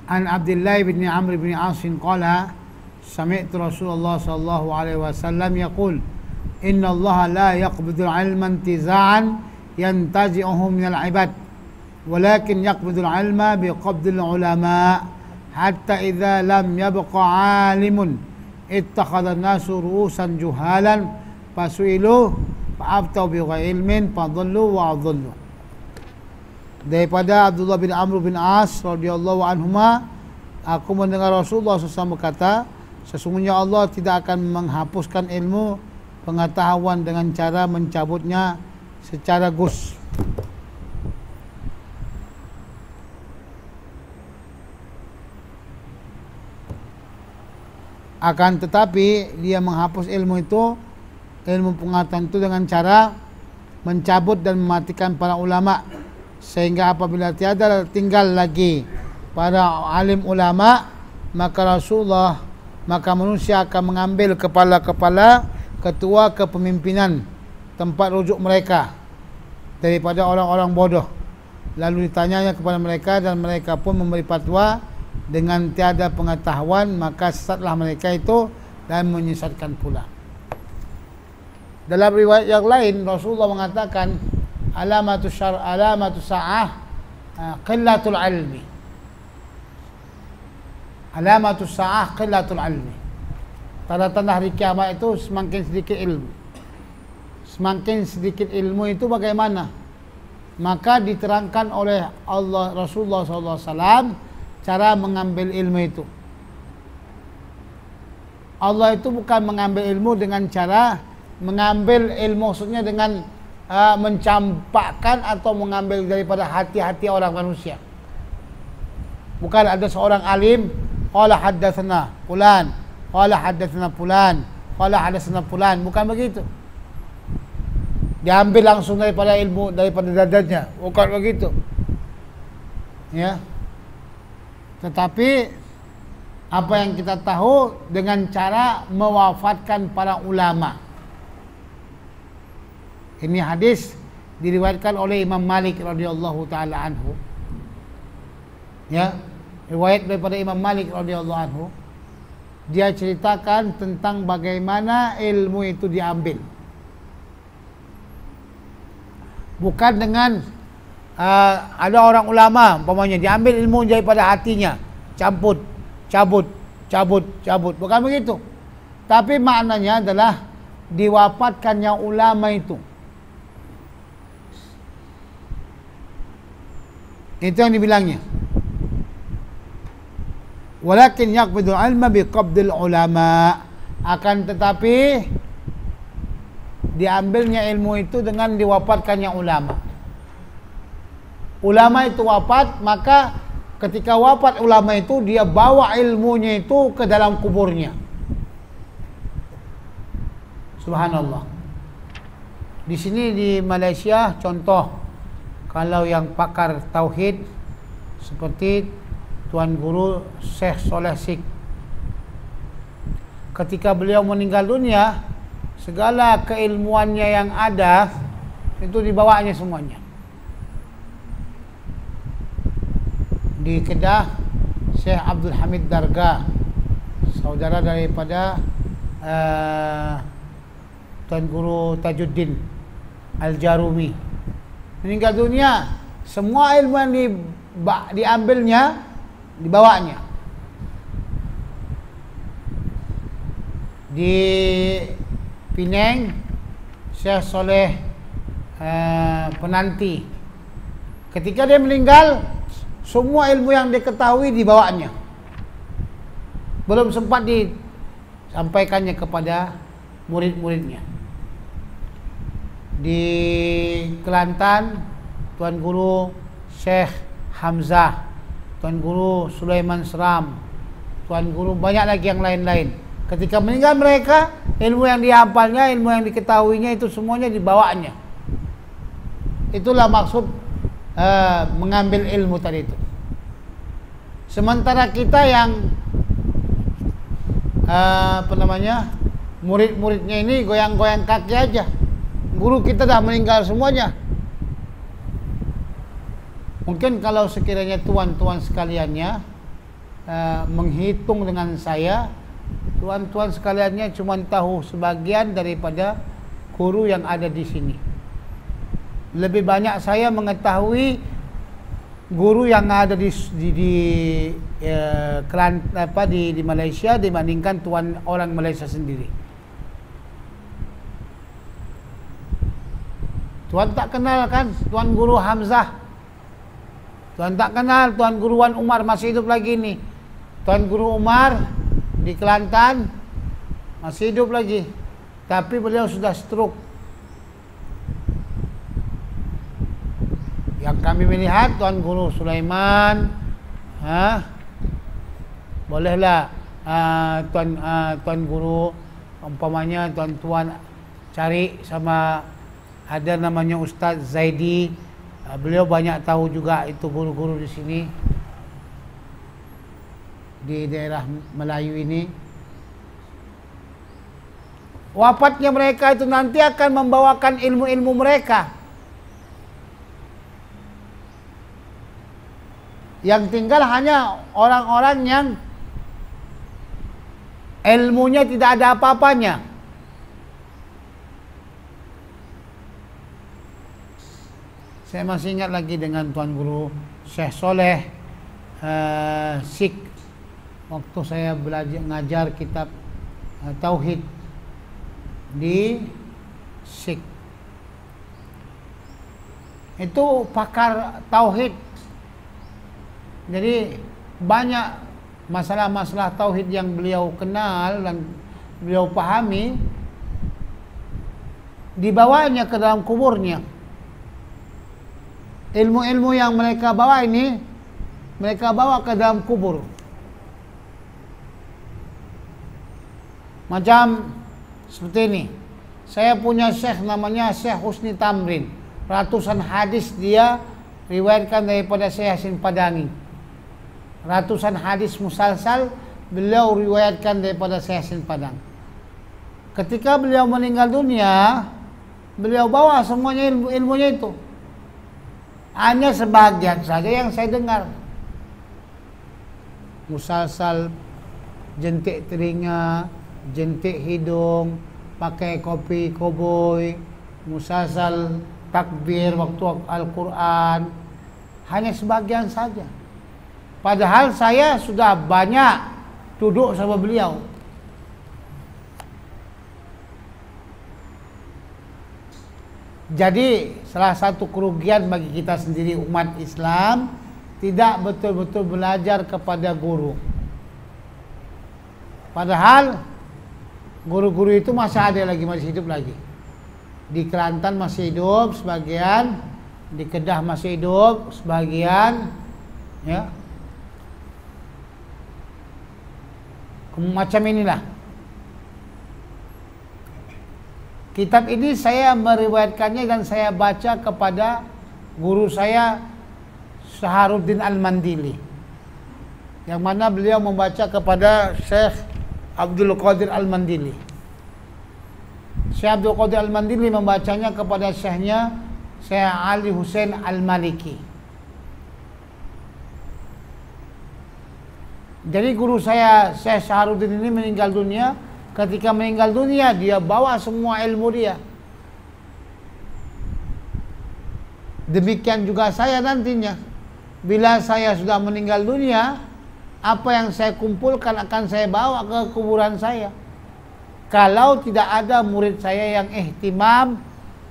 An Abdullah bin Amr bin As qala sami'tu Rasulullah sallallahu alaihi wasallam yaqul inna Allah la yaqbidu al-'ilma intiza'an yantazi'uhu min al-'ibad walakin yaqbidu al-'ilma biqabdi al-'ulama hatta idza lam yabqa 'alimun ittakhadha an-nasu ru'usan juhalan fasu'ilu fa'aftau bighairi ilmin fadhallu wa adhallu. Daripada Abdullah bin Amr bin As radhiyallahu anhuma, aku mendengar Rasulullah SAW berkata, sesungguhnya Allah tidak akan menghapuskan ilmu pengetahuan dengan cara mencabutnya secara gus. Akan tetapi dia menghapus ilmu itu, ilmu pengetahuan itu dengan cara mencabut dan mematikan para ulama, sehingga apabila tiada tinggal lagi para alim ulama, maka manusia akan mengambil kepala-kepala ketua kepemimpinan tempat rujuk mereka daripada orang-orang bodoh, lalu ditanyanya kepada mereka dan mereka pun memberi fatwa dengan tiada pengetahuan, maka sesatlah mereka itu dan menyesatkan pula. Dalam riwayat yang lain Rasulullah mengatakan alamatu sa'ah qillatul ilmi. Alamatu sa'ah qillatul ilmi. Tanda-tanda hari kiamat itu semakin sedikit ilmu. Semakin sedikit ilmu itu bagaimana? Maka diterangkan oleh Rasulullah SAW cara mengambil ilmu itu. Allah itu bukan mengambil ilmu dengan cara mengambil ilmu, maksudnya dengan mencampakkan atau mengambil daripada hati-hati orang manusia. Bukan ada seorang alim qala haddatsana fulan, qala haddatsana fulan, qala haddatsana fulan, bukan begitu. Diambil langsung daripada ilmu, daripada dadanya, bukan begitu. Ya. Tetapi apa yang kita tahu dengan cara mewafatkan para ulama. Ini hadis diriwayatkan oleh Imam Malik radhiyallahu taala anhu. Ya, riwayat daripada Imam Malik radhiyallahu anhu. Dia ceritakan tentang bagaimana ilmu itu diambil. Bukan dengan ada orang ulama umpamanya diambil ilmu daripada hatinya, cabut, bukan begitu. Tapi maknanya adalah diwafatkannya ulama itu. Itu yang dibilangnya. Walakin yaqbidul ilma biqabdil ulama. Akan tetapi diambilnya ilmu itu dengan diwafatkannya ulama. Ulama itu wafat, maka ketika wafat ulama itu dia bawa ilmunya itu ke dalam kuburnya. Subhanallah. Di sini di Malaysia contoh, kalau yang pakar tauhid seperti Tuan Guru Syekh Soleh Sik, ketika beliau meninggal dunia, segala keilmuannya yang ada itu dibawanya semuanya. Di Kedah, Syekh Abdul Hamid Dargah, saudara daripada Tuan Guru Tajuddin Al-Jarumi, meninggal dunia, semua ilmu yang diambilnya dibawanya. Di Penang, Syekh Soleh Penanti, ketika dia meninggal, semua ilmu yang diketahui dibawanya, belum sempat disampaikannya kepada murid-muridnya. Di Kelantan, Tuan Guru Syekh Hamzah, Tuan Guru Sulaiman Seram, Tuan Guru banyak lagi yang lain-lain. Ketika meninggal mereka, ilmu yang dihafalnya, ilmu yang diketahuinya itu semuanya dibawanya. Itulah maksud mengambil ilmu tadi itu. Sementara kita yang murid-muridnya ini goyang-goyang kaki aja. Guru kita dah meninggal semuanya. Mungkin kalau sekiranya tuan-tuan sekaliannya menghitung dengan saya. Tuan-tuan sekaliannya cuma tahu sebagian daripada guru yang ada di sini. Lebih banyak saya mengetahui guru yang ada di Malaysia dibandingkan tuan orang Malaysia sendiri. Tuan tak kenal kan Tuan Guru Hamzah? Tuan tak kenal Tuan Guru Wan Umar, masih hidup lagi nih. Tuan Guru Umar di Kelantan masih hidup lagi, tapi beliau sudah stroke. Yang kami melihat Tuan Guru Sulaiman, bolehlah Tuan Guru umpamanya tuan-tuan cari sama ada namanya Ustaz Zaidi, beliau banyak tahu juga itu guru-guru di sini di daerah Melayu ini. Wafatnya mereka itu nanti akan membawakan ilmu-ilmu mereka. Yang tinggal hanya orang-orang yang ilmunya tidak ada apa-apanya. Saya masih ingat lagi dengan Tuan Guru Syekh Soleh Sik, waktu saya belajar ngajar kitab Tauhid di Sik. Itu pakar Tauhid. Jadi banyak masalah-masalah Tauhid yang beliau kenal dan beliau pahami, dibawanya ke dalam kuburnya. Ilmu-ilmu yang mereka bawa ini, mereka bawa ke dalam kubur. Macam seperti ini. Saya punya syekh namanya Syekh Husni Tamrin. Ratusan hadis dia riwayatkan daripada Syekh Yasin Padangi. Ratusan hadis musalsal beliau riwayatkan daripada Syekh Yasin Padang. Ketika beliau meninggal dunia, beliau bawa semuanya ilmunya itu. Hanya sebagian saja yang saya dengar. Musalsal, jentik telinga, jentik hidung, pakai kopi koboi, musalsal takbir waktu Al-Quran, hanya sebagian saja. Padahal saya sudah banyak duduk sama beliau. Jadi salah satu kerugian bagi kita sendiri umat Islam, tidak betul-betul belajar kepada guru. Padahal guru-guru itu masih ada lagi, masih hidup lagi. Di Kelantan masih hidup sebagian, di Kedah masih hidup sebagian, ya. Macam inilah. Kitab ini saya meriwayatkannya dan saya baca kepada guru saya Saharuddin Al-Mandili, yang mana beliau membaca kepada Syekh Abdul Qadir Al-Mandili. Syekh Abdul Qadir Al-Mandili membacanya kepada syekhnya Syekh Ali Hussein Al-Maliki. Jadi guru saya Syekh Saharuddin ini meninggal dunia. Ketika meninggal dunia, dia bawa semua ilmu dia. Demikian juga saya nantinya. Bila saya sudah meninggal dunia, apa yang saya kumpulkan akan saya bawa ke kuburan saya. Kalau tidak ada murid saya yang ihtimam,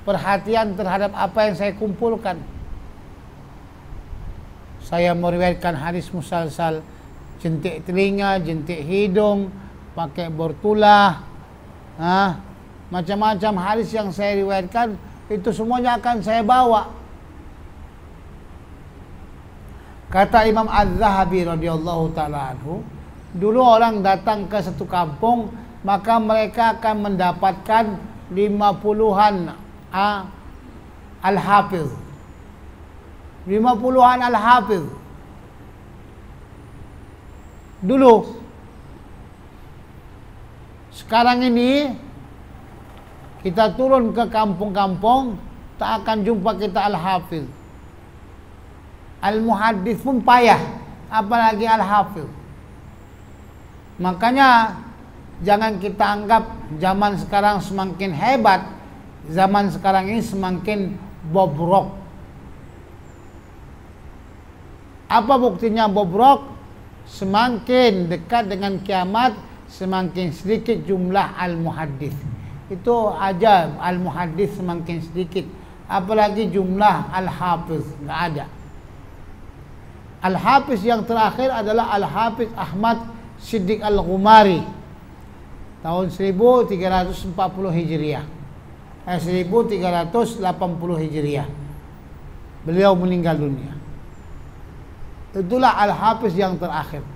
perhatian terhadap apa yang saya kumpulkan. Saya meriwayatkan hadis musalsal, jentik telinga, jentik hidung, pakai bortulah, macam-macam hadis yang saya riwayatkan, itu semuanya akan saya bawa. Kata Imam Az-Zahabi radhiyallahu ta'ala anhu, dulu orang datang ke satu kampung, maka mereka akan mendapatkan 50-an al-hafiz. 50-an al-hafiz. Dulu. Sekarang ini kita turun ke kampung-kampung, tak akan jumpa kita al-hafiz. Al-muhaddits pun payah, apalagi al-hafiz. Makanya jangan kita anggap zaman sekarang semakin hebat, zaman sekarang ini semakin bobrok. Apa buktinya bobrok? Semakin dekat dengan kiamat, semakin sedikit jumlah al-muhaddis. Itu aja, al-muhaddis semakin sedikit. Apalagi jumlah al-hafiz, nggak ada. Al-hafiz yang terakhir adalah Al-Hafiz Ahmad Siddiq Al-Ghumari tahun 1340 Hijriah. 1380 Hijriah. Beliau meninggal dunia. Itulah Al-Hafiz yang terakhir.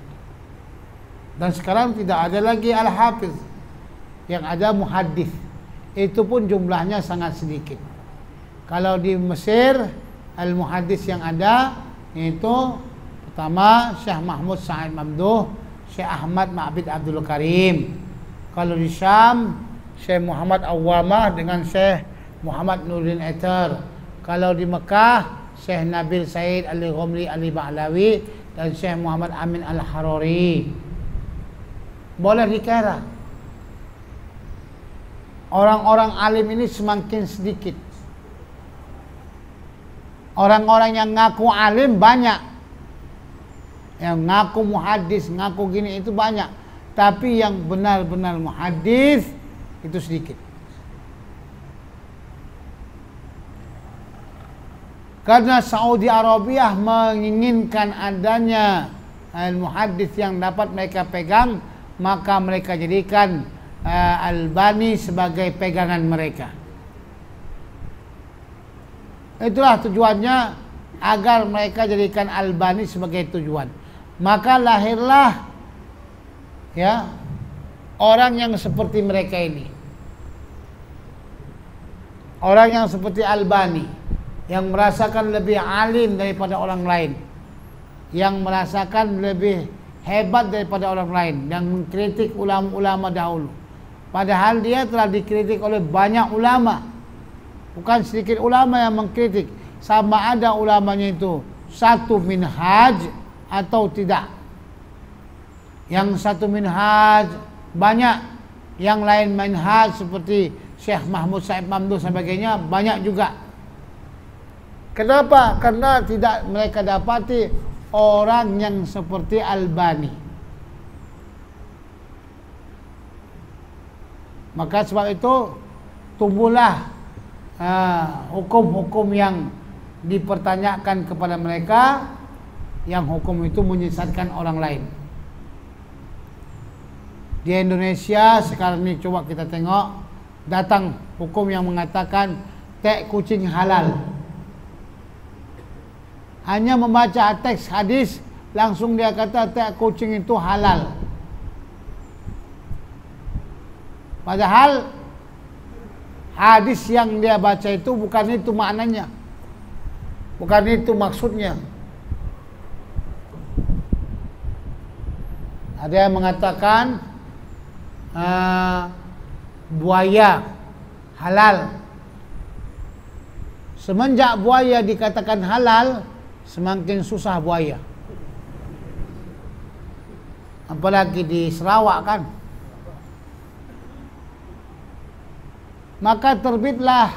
Dan sekarang tidak ada lagi Al-Hafiz. Yang ada muhaddis. Itu pun jumlahnya sangat sedikit. Kalau di Mesir, al-muhaddis yang ada itu pertama Syekh Mahmud Sa'id Mamduh, Syekh Ahmad Ma'bid Abdul Karim. Kalau di Syam, Syekh Muhammad Awwamah dengan Syekh Muhammad Nuruddin Eter. Kalau di Mekah, Syekh Nabil Said Ali-Ghomri Ali-Ba'lawi dan Syekh Muhammad Amin Al-Harori. Boleh dikira orang-orang alim ini semakin sedikit. Orang-orang yang ngaku alim banyak. Yang ngaku muhaddis, ngaku gini itu banyak. Tapi yang benar-benar muhaddis itu sedikit. Karena Saudi Arabia menginginkan adanya al-muhaddis yang dapat mereka pegang, maka mereka jadikan Albani sebagai pegangan mereka. Itulah tujuannya, agar mereka jadikan Albani sebagai tujuan. Maka lahirlah ya orang yang seperti mereka ini. Orang yang seperti Albani, yang merasakan lebih alim daripada orang lain, yang merasakan lebih hebat daripada orang lain, yang mengkritik ulama-ulama dahulu. Padahal dia telah dikritik oleh banyak ulama. Bukan sedikit ulama yang mengkritik. Sama ada ulamanya itu satu minhaj atau tidak. Yang satu minhaj banyak, yang lain minhaj seperti Syekh Mahmud Sa'id Mamduh sebagainya banyak juga. Kenapa? Karena tidak mereka dapati orang yang seperti Albani. Maka sebab itu tumbuhlah hukum-hukum yang dipertanyakan kepada mereka, yang hukum itu menyesatkan orang lain. Di Indonesia sekarang ini coba kita tengok, datang hukum yang mengatakan teh kucing halal. Hanya membaca teks hadis langsung dia kata teh kucing itu halal. Padahal hadis yang dia baca itu bukan itu maknanya, bukan itu maksudnya. Ada yang mengatakan buaya halal. Semenjak buaya dikatakan halal, semakin susah buaya. Apalagi di Sarawak kan. Maka terbitlah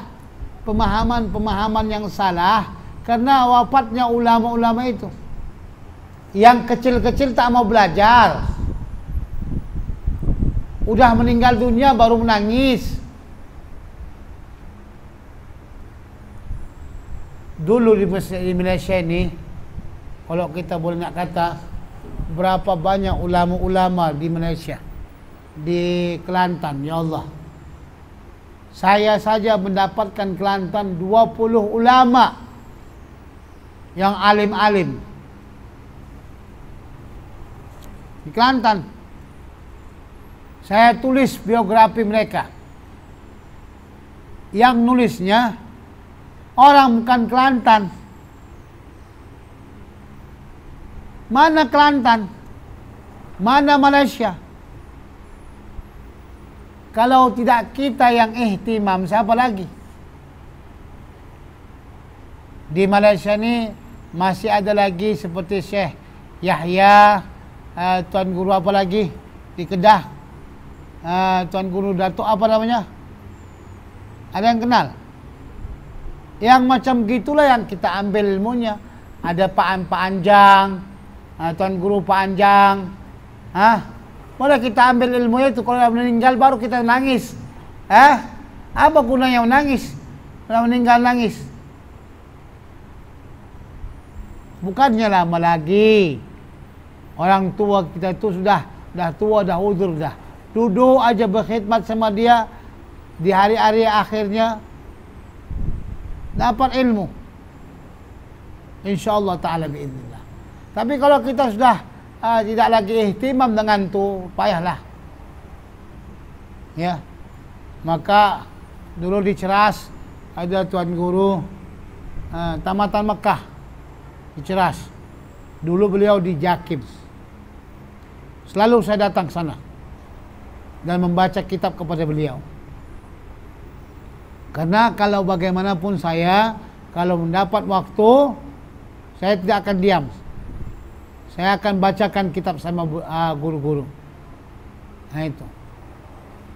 pemahaman-pemahaman yang salah karena wafatnya ulama-ulama itu. Yang kecil-kecil tak mau belajar. Udah meninggal dunia baru menangis. Dulu di Malaysia ini, kalau kita boleh nak kata, berapa banyak ulama-ulama di Malaysia, di Kelantan, ya Allah. Saya saja mendapatkan Kelantan 20 ulama yang alim-alim di Kelantan. Saya tulis biografi mereka. Yang nulisnya orang bukan Kelantan. Mana Kelantan? Mana Malaysia? Kalau tidak kita yang ihtimam, siapa lagi? Di Malaysia ni masih ada lagi seperti Syekh Yahya, Tuan Guru apa lagi? di Kedah, Tuan Guru Datuk apa namanya? Ada yang kenal? Yang macam gitulah yang kita ambil ilmunya. Ada Pak Anjang, Tuan Guru Pak Anjang. Boleh kita ambil ilmunya itu. Kalau meninggal baru kita nangis. Apa gunanya menangis? Kalau meninggal nangis. Bukannya lama lagi. Orang tua kita itu sudah tua, dah uzur dah. Duduk aja berkhidmat sama dia, di hari-hari akhirnya dapat ilmu, insyaallah ta'ala biiznillah. Tapi kalau kita sudah tidak lagi ihtimam dengan tu, payahlah ya. Maka dulu di Ceras ada Tuan Guru Tamatan Mekah di Ceras. Dulu beliau di Jakib. Selalu saya datang sana dan membaca kitab kepada beliau. Karena kalau bagaimanapun saya, kalau mendapat waktu, saya tidak akan diam. Saya akan bacakan kitab sama guru-guru. Nah itu.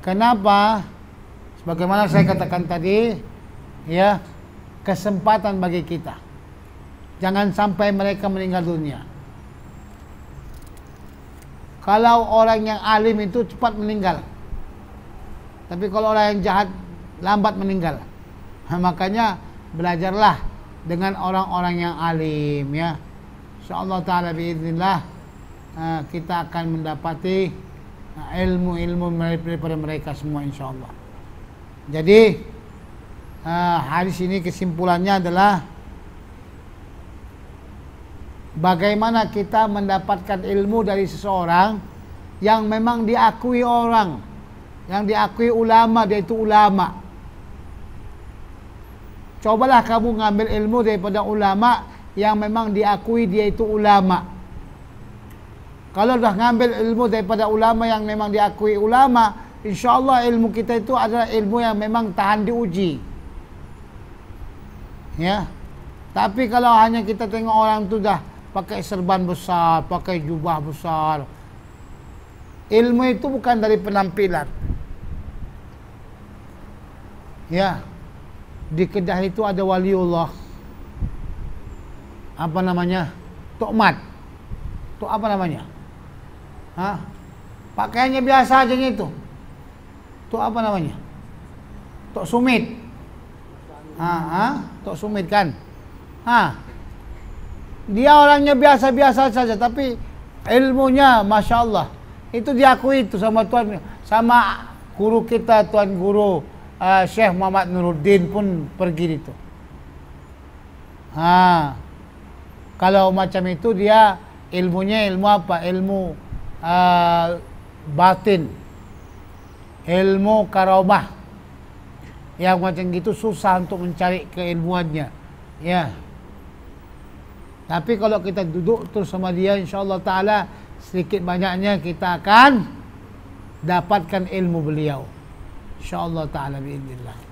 Kenapa? Sebagaimana saya katakan tadi, ya, kesempatan bagi kita. Jangan sampai mereka meninggal dunia. Kalau orang yang alim itu cepat meninggal, tapi kalau orang yang jahat lambat meninggal. Makanya belajarlah dengan orang-orang yang alim ya. Insyaallah taala biiznillah kita akan mendapati ilmu-ilmu daripada mereka semua insyaallah. Jadi hadis ini kesimpulannya adalah bagaimana kita mendapatkan ilmu dari seseorang yang memang diakui orang, yang diakui ulama, dia itu ulama. Cobalah kamu ngambil ilmu daripada ulama yang memang diakui dia itu ulama. Kalau dah ngambil ilmu daripada ulama yang memang diakui ulama, insyaallah ilmu kita itu adalah ilmu yang memang tahan diuji. Ya. Tapi kalau hanya kita tengok orang tu dah pakai serban besar, pakai jubah besar, ilmu itu bukan dari penampilan. Ya, di Kedah itu ada waliullah, apa namanya, Tok Mat. Tok apa namanya? Pakaiannya biasa aja itu. Tok apa namanya? Tok Sumit. Tok Sumit kan? Dia orangnya biasa-biasa saja, tapi ilmunya Masya Allah. Itu diakui itu sama Tuan, sama guru kita Tuan Guru Syekh Muhammad Nuruddin pun pergi itu. Kalau macam itu dia ilmunya ilmu apa? Ilmu batin, ilmu karamah. Yang macam gitu susah untuk mencari keilmuannya. Ya. Tapi kalau kita duduk terus sama dia, insyaallah ta'ala sedikit banyaknya kita akan dapatkan ilmu beliau. InsyaAllah ta'ala biiznillah.